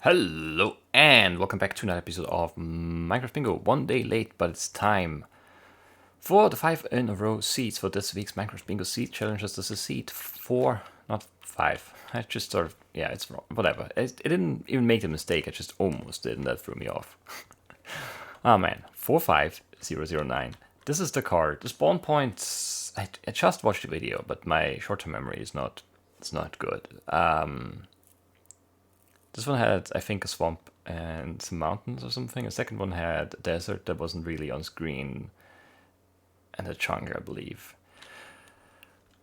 Hello and welcome back to another episode of Minecraft Bingo. One day late, but it's time for the 5 in a row seeds for this week's Minecraft Bingo seed challenges. This is seed 4, not 5. I just sort of, yeah, it's wrong. Whatever. It didn't even make the mistake. I just almost did, and that threw me off. Oh man, 45009. This is the card. The spawn points. I just watched the video, but my short-term memory is not. It's not good. This one had, I think, a swamp and some mountains or something. The second one had a desert that wasn't really on screen, and a jungle, I believe.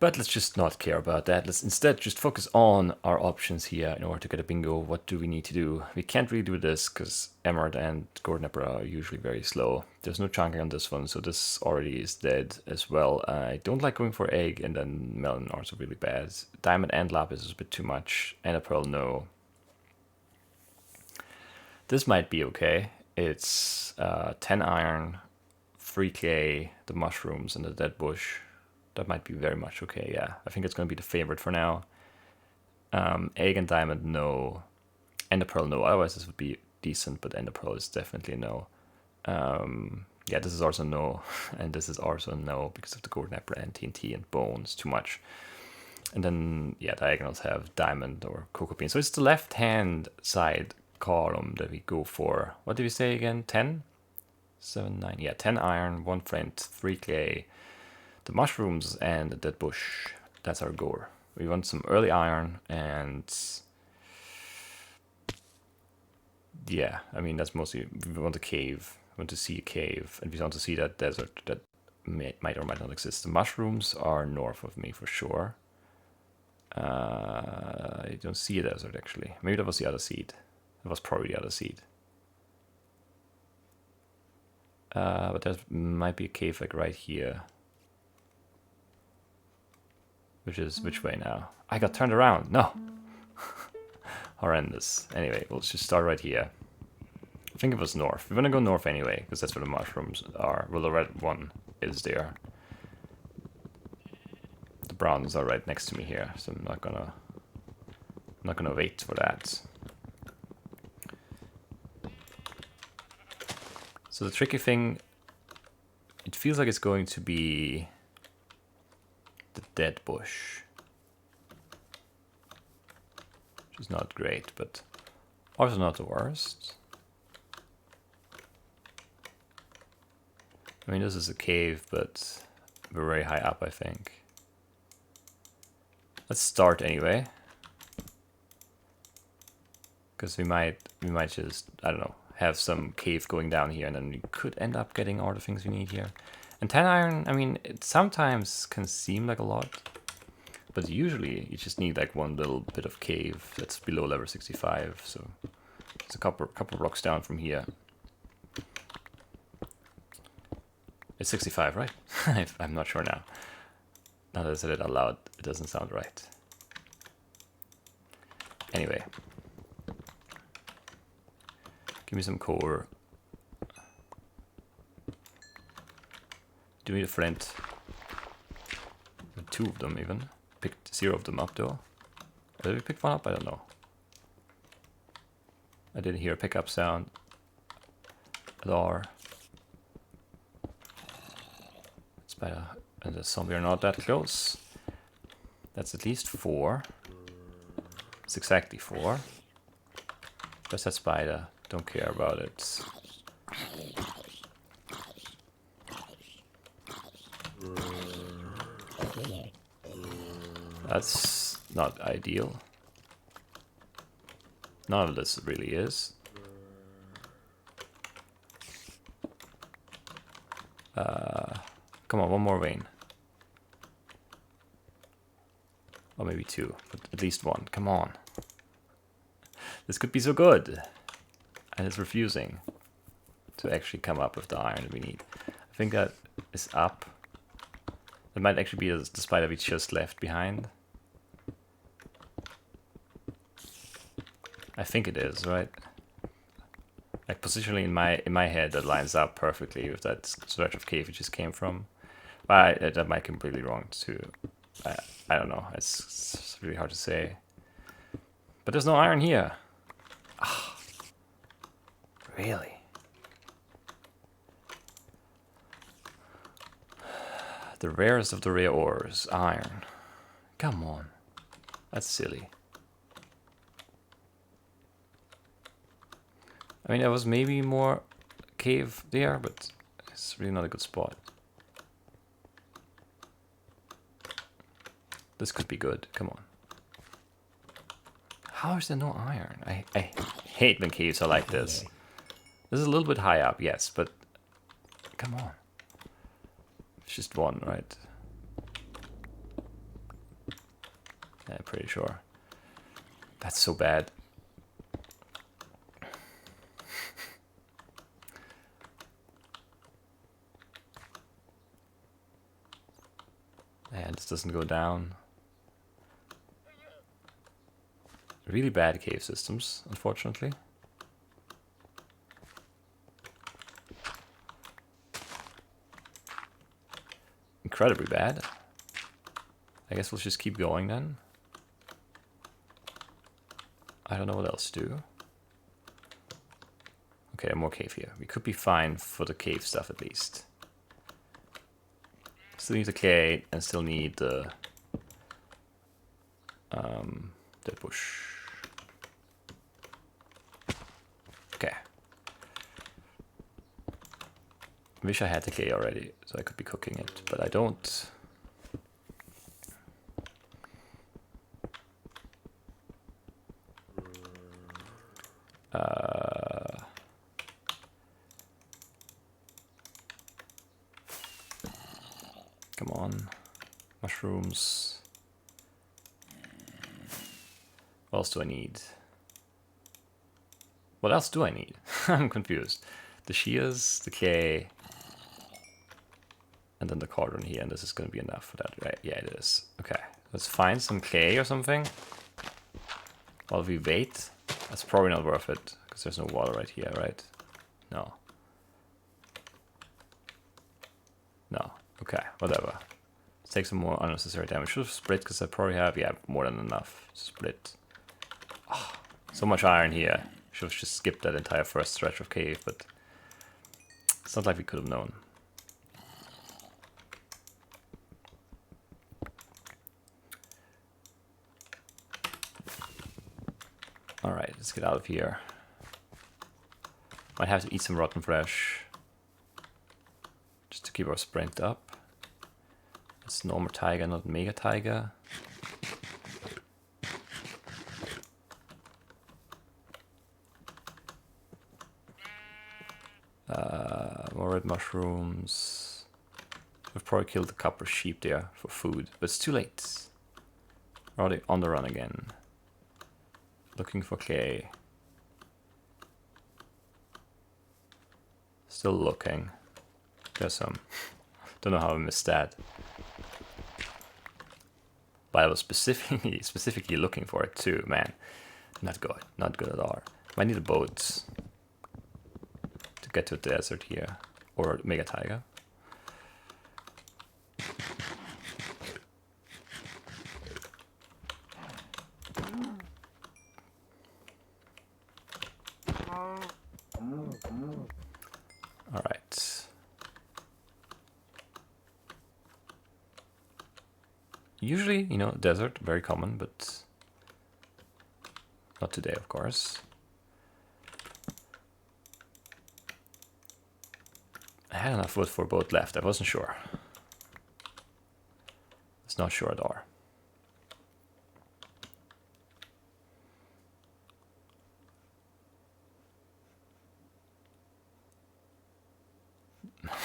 But let's just not care about that. Let's instead just focus on our options here in order to get a bingo. What do we need to do? We can't really do this because Emerald and Golden Apple are usually very slow. There's no chunking on this one, so this already is dead as well. I don't like going for egg, and then melon are also really bad. Diamond and lapis is a bit too much. And a pearl, no. This might be okay. It's 10 iron, 3 clay, the mushrooms, and the dead bush. That might be very much okay, yeah. I think it's going to be the favorite for now. Egg and diamond, no. Ender pearl, no. Otherwise, this would be decent, but ender pearl is definitely no. Yeah, this is also no. And this is also no because of the golden apple and TNT and bones. Too much. And then, yeah, diagonals have diamond or cocoa bean. So it's the left-hand side column that we go for. What did we say again? 10? 7, 9. Yeah, 10 iron, 1 flint, 3 clay, the mushrooms, and the dead bush. That's our goal. We want some early iron, and yeah, I mean, that's mostly, we want a cave. We want to see a cave, and we want to see that desert that might or might not exist. The mushrooms are north of me for sure. I don't see a desert actually. Maybe that was the other seed. It was probably the other seed. But there might be a cave like right here. Which is which way now? I got turned around. No. Horrendous. Anyway, we'll just start right here. I think it was north. We're gonna go north anyway, because that's where the mushrooms are. Well, the red one is there. The browns are right next to me here, so I'm not gonna wait for that. So the tricky thing, it feels like it's going to be the dead bush, which is not great, but also not the worst. I mean, this is a cave, but we're very high up, I think. Let's start anyway, because we might just, I don't know, have some cave going down here, and then we could end up getting all the things we need here. And 10 iron, I mean, it sometimes can seem like a lot, but usually you just need like one little bit of cave that's below level 65, so it's a couple rocks down from here. It's 65, right? I'm not sure now. Now that I said it out loud, it doesn't sound right. Anyway. Give me some core. Do me a flint. 2 of them even. Picked 0 of them up though. Did we pick one up? I don't know. I didn't hear a pickup sound at all. Spider and the zombie are not that close. That's at least 4. It's exactly 4. Where's that spider? Don't care about it. That's not ideal. None of this really is. Come on, one more vein. Or maybe 2, but at least 1. Come on. This could be so good. And it's refusing to actually come up with the iron we need. I think that is up. It might actually be the spider we just left behind. I think it is, right? Like positionally in my head, that lines up perfectly with that stretch of cave we just came from. But that might be completely wrong too. I don't know. It's really hard to say. But there's no iron here. Ah, Really? The rarest of the rare ores, iron. Come on. That's silly. I mean, there was maybe more cave there, but it's really not a good spot. This could be good. Come on. How is there no iron? I hate when caves are like this. This is a little bit high up, yes, but come on. It's just one, right? Yeah, I'm pretty sure. That's so bad. And this doesn't go down. Really bad cave systems, unfortunately. Incredibly bad. I guess we'll just keep going then. I don't know what else to do. Okay, more cave here. We could be fine for the cave stuff at least. Still need the clay and still need the bush. Okay. Wish I had the clay already, so I could be cooking it, but I don't. Come on. Mushrooms. What else do I need? What else do I need? I'm confused. The shears, the clay, and then the cauldron here, and this is going to be enough for that, right? Yeah, it is. Okay, let's find some clay or something while we wait. That's probably not worth it, because there's no water right here, right? No. No. Okay, whatever. Let's take some more unnecessary damage. Should have split, because I probably have, yeah, more than enough. Split. Oh, so much iron here. Should have just skipped that entire first stretch of cave, but it's not like we could have known. Alright, let's get out of here. Might have to eat some rotten flesh just to keep our sprint up. It's normal tiger, not mega tiger. More red mushrooms. We've probably killed a couple of sheep there for food, but it's too late. We're already on the run again. Looking for clay. Still looking. There's some. Don't know how I missed that. But I was specifically looking for it too, man. Not good. Not good at all. Might need a boat to get to the desert here. Or Mega Tiger. Alright. Usually, you know, desert, very common, but not today, of course. I had enough wood for a boat left, I wasn't sure. It's not sure at all.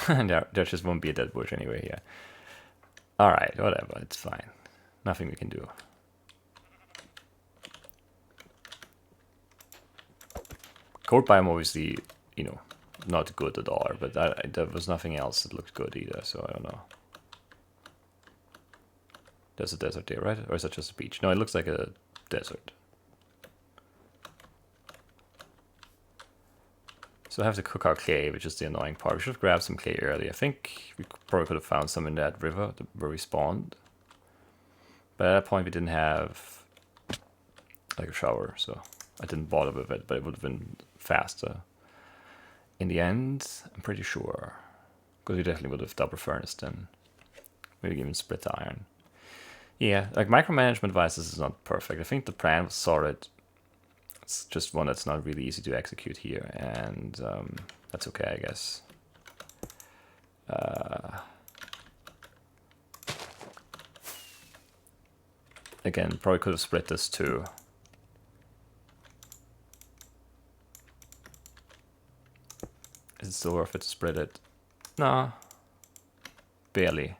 there just won't be a dead bush anyway here. Alright, whatever, it's fine. Nothing we can do. Cold biome obviously, you know, not good at all, but there was nothing else that looked good either, so I don't know. There's a desert there, right? Or is that just a beach? No, it looks like a desert. So I have to cook our clay, which is the annoying part. We should have grabbed some clay early. I think we probably could have found some in that river where we spawned. But at that point we didn't have like a shower, so I didn't bother with it, but it would have been faster. in the end, I'm pretty sure. Because we definitely would have double furnace then. Maybe even split the iron. Yeah, like micromanagement wise, this is not perfect. I think the plan was solid. It's just one that's not really easy to execute here, and that's okay, I guess. Again, probably could have split this too. Is it still worth it to split it? No. Barely.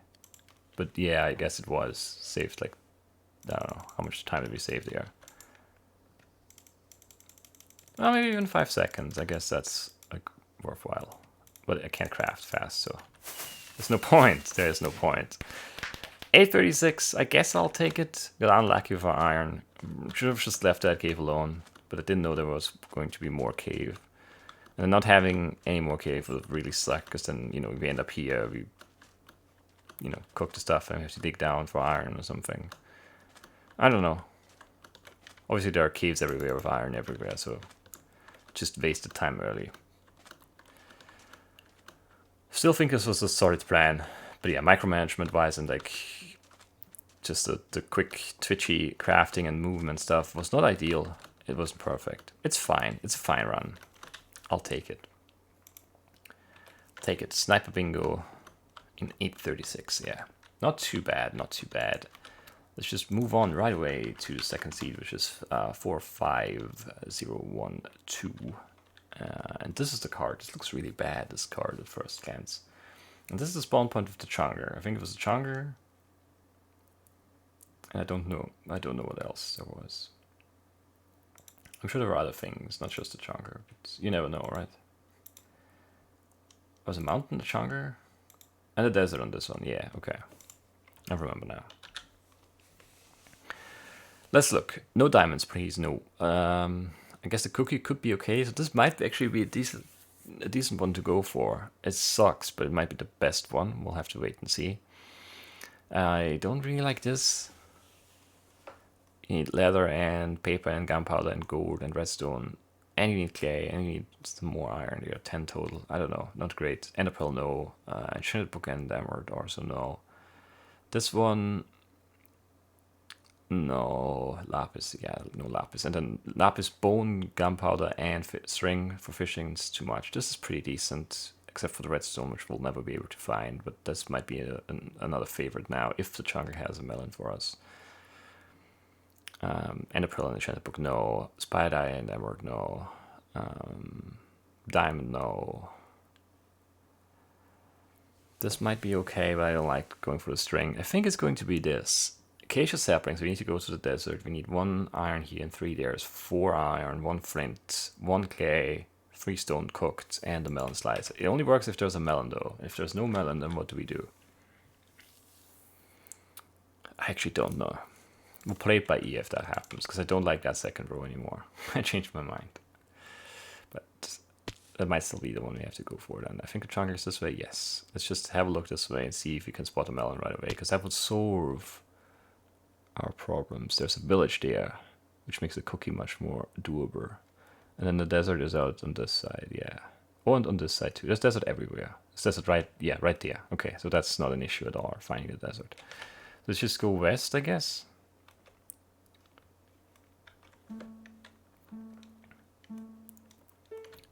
But yeah, I guess it was. Saved like, I don't know, how much time did we save there? Well, maybe even 5 seconds. I guess that's like worthwhile. But I can't craft fast, so there's no point. There's no point. 836, I guess I'll take it. Got unlucky for iron. Should have just left that cave alone, but I didn't know there was going to be more cave. And not having any more cave would really suck, because then, you know, we end up here, we, you know, cook the stuff and we have to dig down for iron or something. I don't know. Obviously there are caves everywhere with iron everywhere, so just wasted time early. Still think this was a solid plan, but yeah, micromanagement wise and like just the quick twitchy crafting and movement stuff was not ideal. It wasn't perfect. It's fine. It's a fine run. I'll take it. Take it. Sniper bingo in 836. Yeah, not too bad. Not too bad. Let's just move on right away to the second seed, which is 45012. And this is the card. This looks really bad, this card at first glance. And this is the spawn point of the Chunger. I think it was the Chunger. And I don't know. I don't know what else there was. I'm sure there were other things, not just the Chunger. But you never know, right? Was a mountain the Chunger? And a desert on this one. Yeah, okay. I remember now. Let's look. No diamonds, please. No. I guess the cookie could be okay. So this might actually be a decent one to go for. It sucks, but it might be the best one. We'll have to wait and see. I don't really like this. You need leather and paper and gunpowder and gold and redstone. And you need clay and you need some more iron. You got 10 total. I don't know. Not great. Ender pearl, no. Enchanted book and emerald also no. This one... No, lapis, yeah, no lapis. And then lapis, bone, gunpowder, and string for fishing is too much. This is pretty decent, except for the redstone, which we'll never be able to find. But this might be another favorite now, if the Chunger has a melon for us. Ender pearl and enchanted book, no. Spider eye and emerald, no. Diamond, no. This might be okay, but I don't like going for the string. I think it's going to be this. Acacia saplings, we need to go to the desert. We need 1 iron here and 3 there. 4 iron, 1 flint, 1 clay, 3 stone cooked, and a melon slice. It only works if there's a melon though. If there's no melon, then what do we do? I actually don't know. We'll play it by ear if that happens, because I don't like that second row anymore. I changed my mind. But that might still be the one we have to go for then. I think the Chunger is this way, yes. Let's just have a look this way and see if we can spot a melon right away, because that would solve our problems. There's a village there, which makes the cookie much more doable. And then the desert is out on this side, yeah. Oh, and on this side too. There's desert everywhere. There's desert right, yeah, right there. Okay, so that's not an issue at all, finding the desert. Let's just go west, I guess.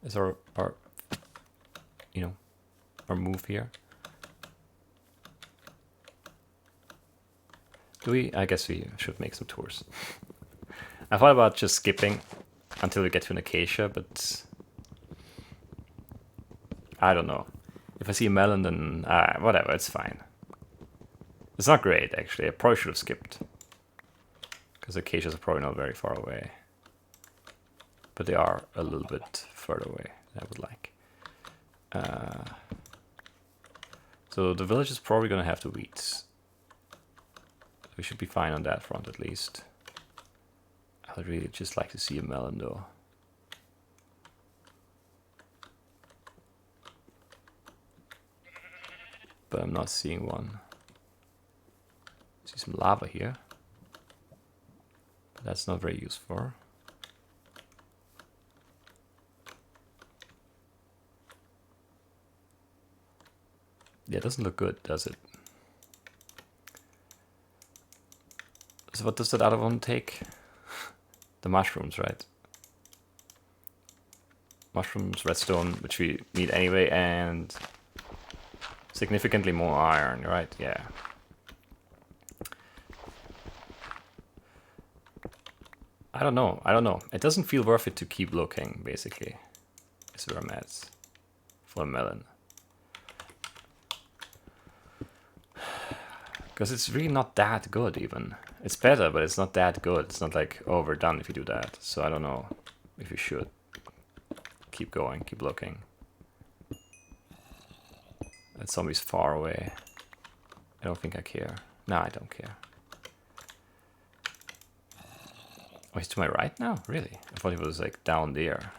Is our you know, our move here. Do we? I guess we should make some tours. I thought about just skipping until we get to an acacia, but I don't know. If I see a melon, then whatever, it's fine. It's not great, actually. I probably should have skipped. Because acacias are probably not very far away. But they are a little bit further away than I would like. So the village is probably going to have to wheat. We should be fine on that front at least. I would really just like to see a melon though. But I'm not seeing one. See some lava here. But that's not very useful. Yeah, it doesn't look good, does it? So what does that other one take? The mushrooms, right? Mushrooms, redstone, which we need anyway, and significantly more iron, right? Yeah. I don't know. It doesn't feel worth it to keep looking, basically. Is where I'm at. For a melon. Because it's really not that good, even. It's better, but it's not that good. It's not like overdone if you do that. So I don't know if you should. Keep going, keep looking. That zombie's far away. I don't think I care. No, I don't care. Oh, he's to my right now? Really? I thought he was like down there.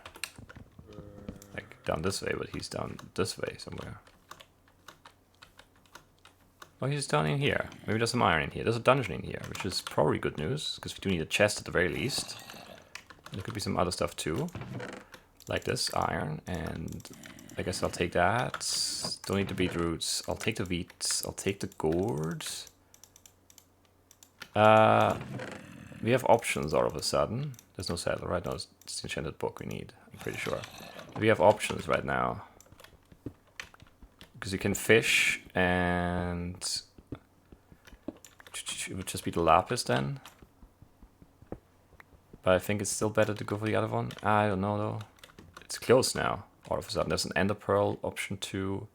Like down this way, but he's down this way somewhere. Oh, he's down in here. Maybe there's some iron in here. There's a dungeon in here, which is probably good news, because we do need a chest at the very least. There could be some other stuff too. Like this, iron, and I guess I'll take that. Don't need the beetroots. I'll take the wheat. I'll take the gourds. We have options all of a sudden. There's no saddle, right? No, it's the enchanted book we need, I'm pretty sure. We have options right now. Because you can fish, and it would just be the lapis then. But I think it's still better to go for the other one. I don't know though. It's close now, all of a sudden. There's an ender pearl option too.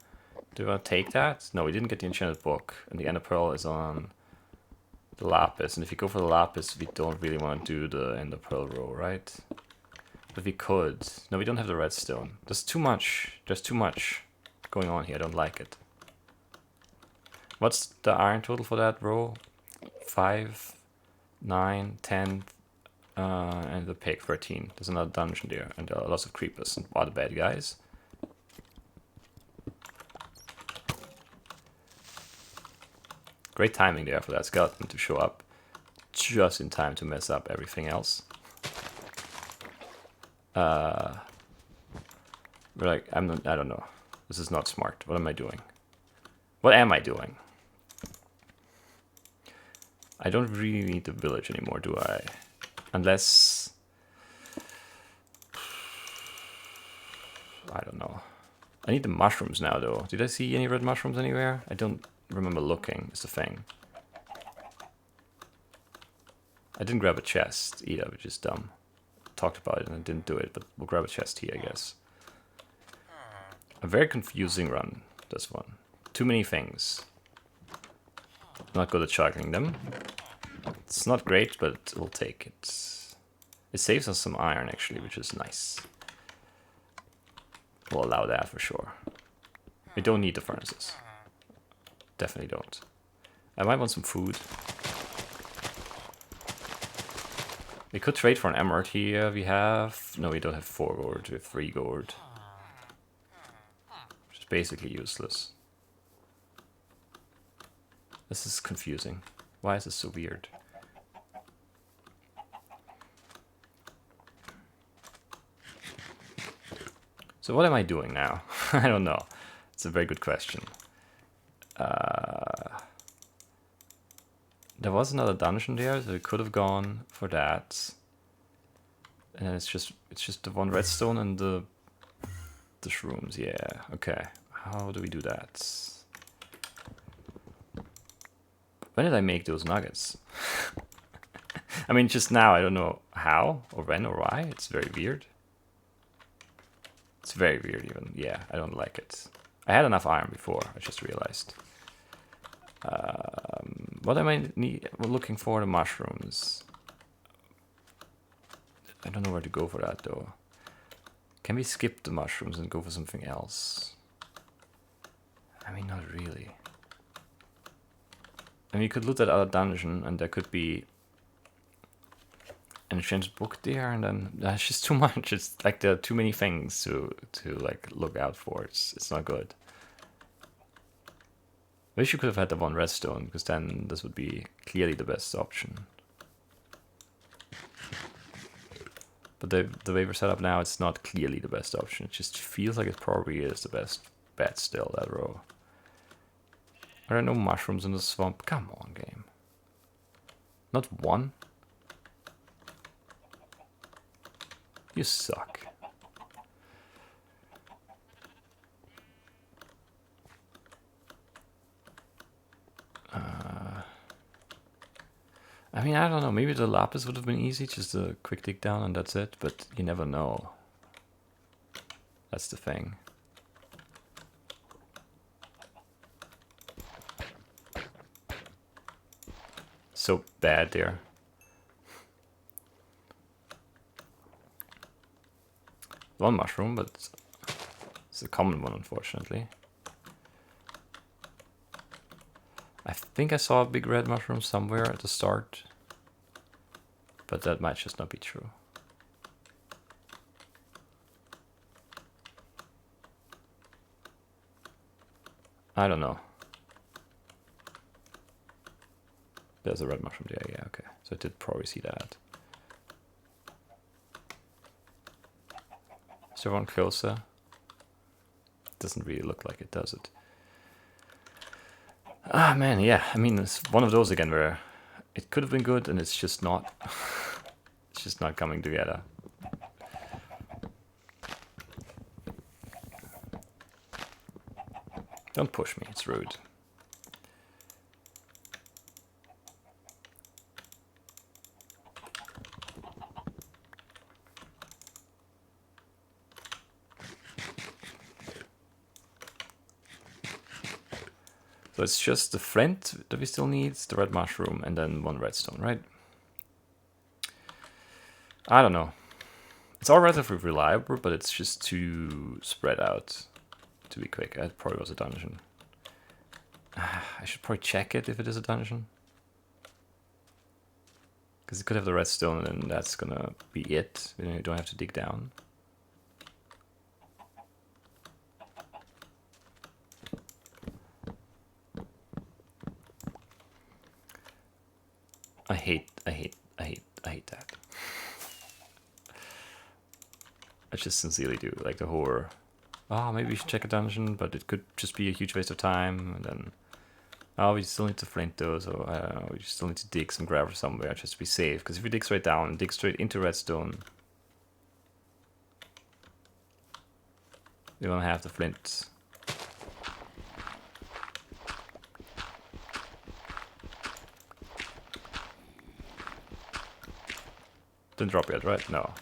Do you want to take that? No, we didn't get the enchanted book. And the ender pearl is on the lapis. And if you go for the lapis, we don't really want to do the ender pearl row, right? But we could. No, we don't have the redstone. There's too much. There's too much going on here. I don't like it. What's the iron total for that row? 5, 9, 10, and the pig 13. There's another dungeon there, and there are lots of creepers and other bad guys. Great timing there for that skeleton to show up just in time to mess up everything else. We're like, I don't know. This is not smart. What am I doing? What am I doing? I don't really need the village anymore, do I? Unless... I don't know. I need the mushrooms now, though. Did I see any red mushrooms anywhere? I don't remember looking, is the thing. I didn't grab a chest either, which is dumb. Talked about it and I didn't do it, but we'll grab a chest here, I guess. A very confusing run, this one. Too many things. Not good at juggling them. It's not great, but we'll take it. It saves us some iron, actually, which is nice. We'll allow that for sure. We don't need the furnaces. Definitely don't. I might want some food. We could trade for an emerald here. We have... No, we don't have 4 gold. We have 3 gold. Which is basically useless. This is confusing. Why is this so weird? So what am I doing now? I don't know. It's a very good question. There was another dungeon there, so we could have gone for that. And then it's just the one redstone and the shrooms. Yeah. Okay. How do we do that? When did I make those nuggets? I mean, just now. I don't know how or when or why. It's very weird. It's very weird even. Yeah, I don't like it. I had enough iron before, I just realized. What am I looking for? The mushrooms. I don't know where to go for that though. Can we skip the mushrooms and go for something else? I mean, not really. I mean, you could loot that other dungeon and there could be an enchanted book there, and then that's just too much. It's like there are too many things to like look out for. It's not good. Wish you could have had the one redstone, because then this would be clearly the best option. But the way we're set up now, it's not clearly the best option. It just feels like it probably is the best bet still, that row. Are there no mushrooms in the swamp? Come on, game. Not one? You suck. I mean, I don't know. Maybe the lapis would have been easy, just a quick dig down and that's it. But you never know. That's the thing. So bad there. One mushroom, but it's a common one, unfortunately. I think I saw a big red mushroom somewhere at the start, but that might just not be true. I don't know. There's a red mushroom there, yeah, okay. So I did probably see that. Is there one closer? Doesn't really look like it, does it? Ah, man, yeah. I mean, it's one of those again where it could have been good and it's just not. It's just not coming together. Don't push me, it's rude. So it's just the flint that we still need, the red mushroom, and then one redstone, right? I don't know. It's all relatively reliable, but it's just too spread out to be quick. That probably was a dungeon. I should probably check it if it is a dungeon. Because it could have the redstone and that's gonna be it. You don't have to dig down. I hate that. I just sincerely do. Like the horror. Oh, maybe we should check a dungeon, but it could just be a huge waste of time. And then, oh, we still need to flint those, or I don't know, we still need to dig some gravel somewhere just to be safe. Because if we dig straight down, dig straight into redstone, we won't have the flint. Didn't drop yet, right? No.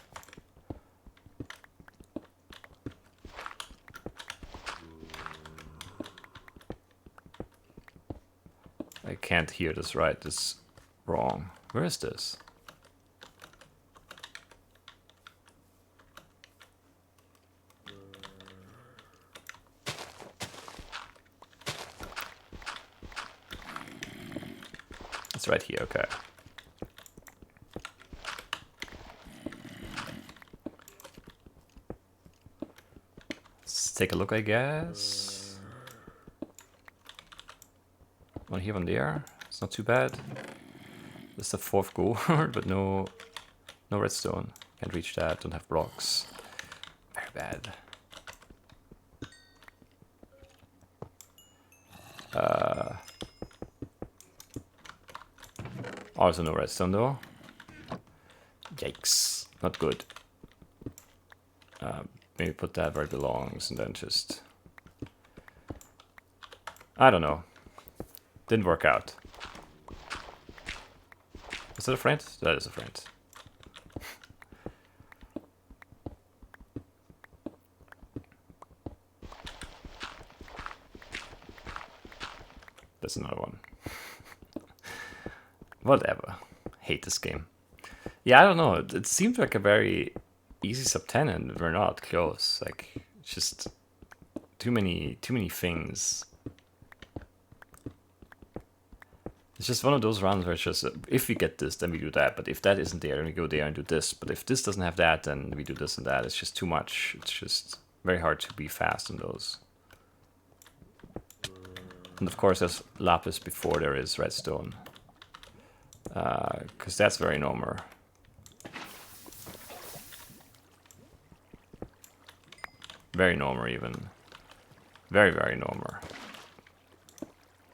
I can't hear this right. This is wrong. Where is this? It's right here, okay. Let's take a look, I guess. One here, one there. It's not too bad. This is the fourth gourd, but no redstone. Can't reach that, don't have blocks. Very bad. Also no redstone though. Yikes, not good. Maybe put that where it belongs and then just... I don't know. Didn't work out. Is that a friend? That is a friend. That's another one. Whatever. Hate this game. Yeah, I don't know. It seemed like a very easy sub 10 and we're not close. Like, it's just too many things. It's just one of those runs where it's just, if we get this, then we do that. But if that isn't there, then we go there and do this. But if this doesn't have that, then we do this and that. It's just too much. It's just very hard to be fast in those. And of course, there's lapis before there is redstone. Because that's very normal. Very normal even. Very, very normal.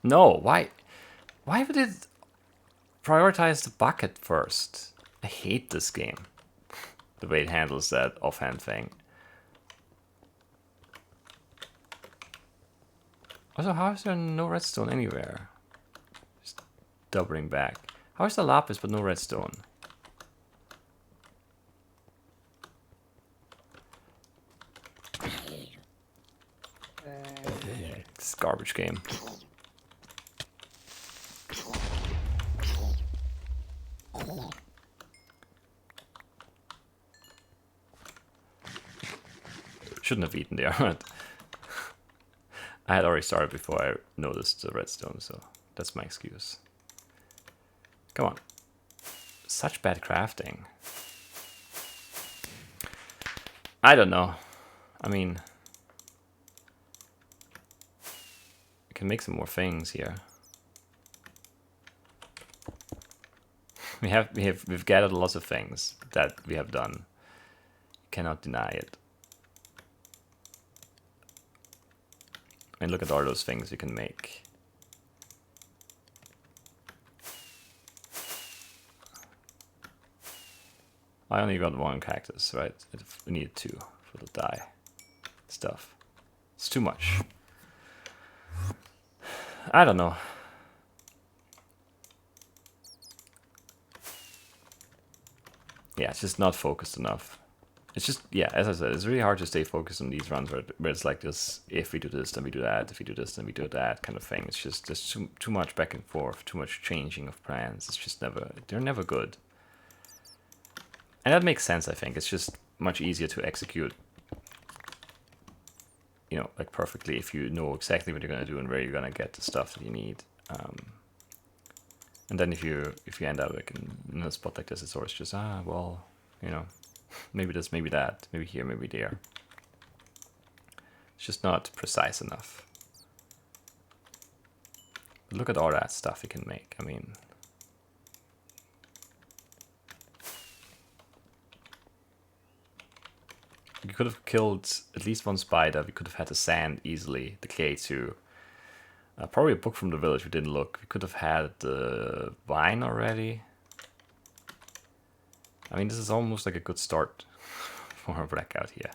No, why? Why would it prioritize the bucket first? I hate this game. The way it handles that offhand thing. Also, how is there no redstone anywhere? Just doubling back. How is there lapis but no redstone? This is a garbage game. Shouldn't have eaten there, but I had already started before I noticed the redstone, so that's my excuse. Come on. Such bad crafting. I don't know. I mean, we can make some more things here. We've gathered lots of things that we have done. You cannot deny it. And look at all those things you can make. I only got one cactus, right? We needed two for the dye stuff. It's too much. I don't know. Yeah, it's just not focused enough. It's just, yeah, as I said, it's really hard to stay focused on these runs where it's like this, if we do this, then we do that, if we do this, then we do that kind of thing. It's just, there's too much back and forth, too much changing of plans. It's just they're never good. And that makes sense, I think. It's just much easier to execute, you know, like perfectly if you know exactly what you're going to do and where you're going to get the stuff that you need. And then if you end up like in a spot like this, it's always just, well, you know, maybe this, maybe that, maybe here, maybe there. It's just not precise enough. But look at all that stuff you can make. I mean, we could have killed at least one spider. We could have had the sand easily, the clay too. Probably a book from the village. We didn't look. We could have had the vine already. I mean, this is almost like a good start for a blackout here.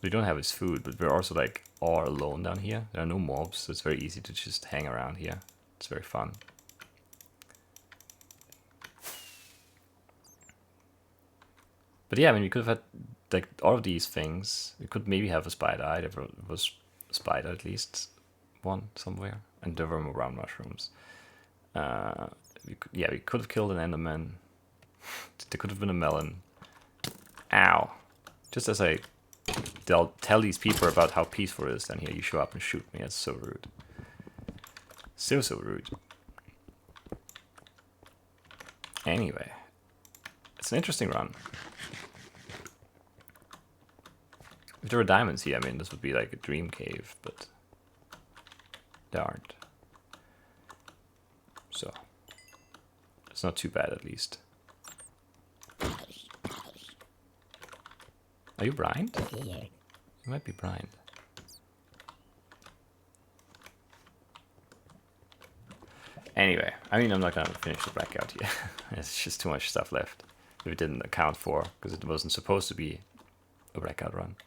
We don't have his food, but we're also like all alone down here. There are no mobs, so it's very easy to just hang around here. It's very fun. But yeah, I mean, we could have had like all of these things. We could maybe have a spider eye. There was a spider at least one somewhere, and there were more round mushrooms. We could have killed an enderman. There could have been a melon. Ow! Just as I tell these people about how peaceful it is, then here you show up and shoot me. That's so rude. So rude. Anyway, it's an interesting run. If there were diamonds here, I mean, this would be like a dream cave, but there aren't. So, it's not too bad, at least. Are you blind? You might be blind. Anyway, I mean, I'm not gonna finish the blackout here. It's just too much stuff left. If it didn't account for, because it wasn't supposed to be a blackout run.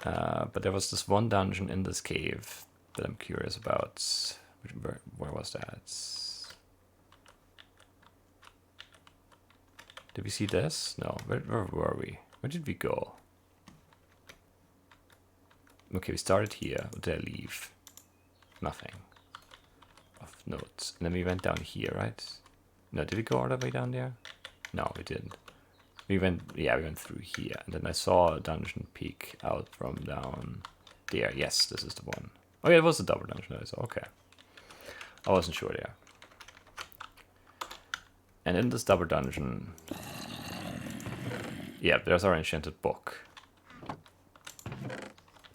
But there was this one dungeon in this cave that I'm curious about. Where was that? Did we see this? No. Where were we? Where did we go? Okay, we started here. What did I leave? Nothing. Of notes. And then we went down here, right? No, did we go all the way down there? No, we didn't. We went through here. And then I saw a dungeon peek out from down there. Yes, this is the one. Oh yeah, it was a double dungeon I saw. Okay. I wasn't sure there. And in this double dungeon... Yeah, there's our enchanted book.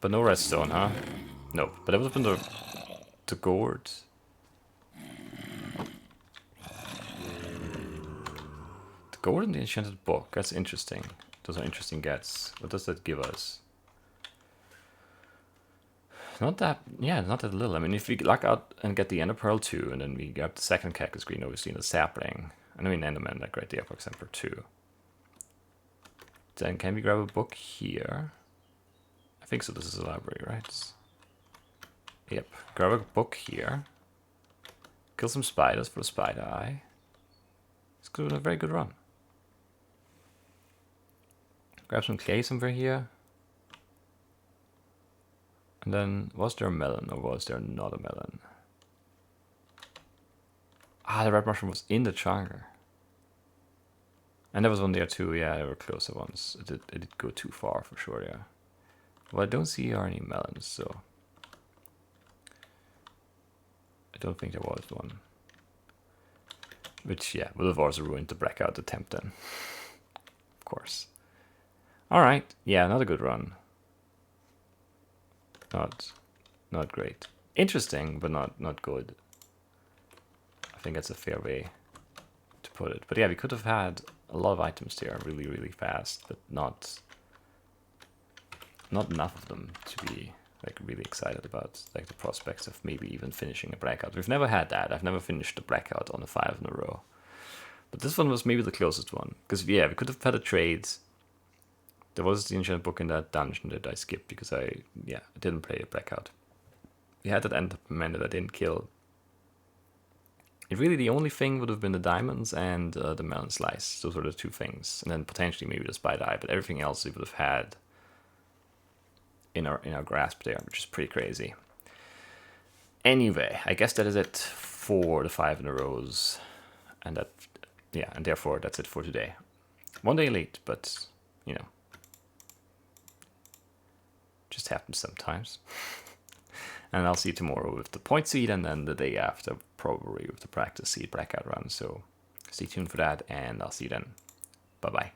But no redstone, huh? No, but that would have been the gourd. The gourd in the enchanted book, that's interesting. Those are interesting gets. What does that give us? Not that, yeah, not that little. I mean, if we luck out and get the Ender Pearl 2, and then we grab the second Cactus Green, obviously, in the sapling, and I mean Enderman, like right there, for example, 2. Then can we grab a book here? I think so, this is a library, right? Yep, grab a book here. Kill some spiders for the spider eye. It's good, a very good run. Grab some clay somewhere here. And then, was there a melon or was there not a melon? Ah, the red mushroom was in the chunker. And there was one there too, yeah, there were closer ones. It did go too far for sure, yeah. Well, I don't see any melons, so I don't think there was one. Which, yeah, would have also ruined the breakout attempt then. Of course. Alright, yeah, not a good run. Not great. Interesting, but not good. I think that's a fair way to put it. But yeah, we could have had a lot of items there really, really fast, but not enough of them to be like really excited about like the prospects of maybe even finishing a breakout. We've never had that. I've never finished a breakout on a 5 in a row. But this one was maybe the closest one. Because yeah, we could have had a trade. There was the ancient book in that dungeon that I skipped because I didn't play a breakout. We had that Enderman that I didn't kill. It really, the only thing would have been the diamonds and the melon slice. Those were the 2 things. And then potentially maybe the spider eye, but everything else we would have had in our grasp there, which is pretty crazy. Anyway, I guess that is it for the 5 in a rows. And that, yeah, and therefore that's it for today. One day late, but, you know, just happens sometimes. And I'll see you tomorrow with the point seed, and then the day after probably with the practice seed breakout run. So stay tuned for that, and I'll see you then. Bye-bye.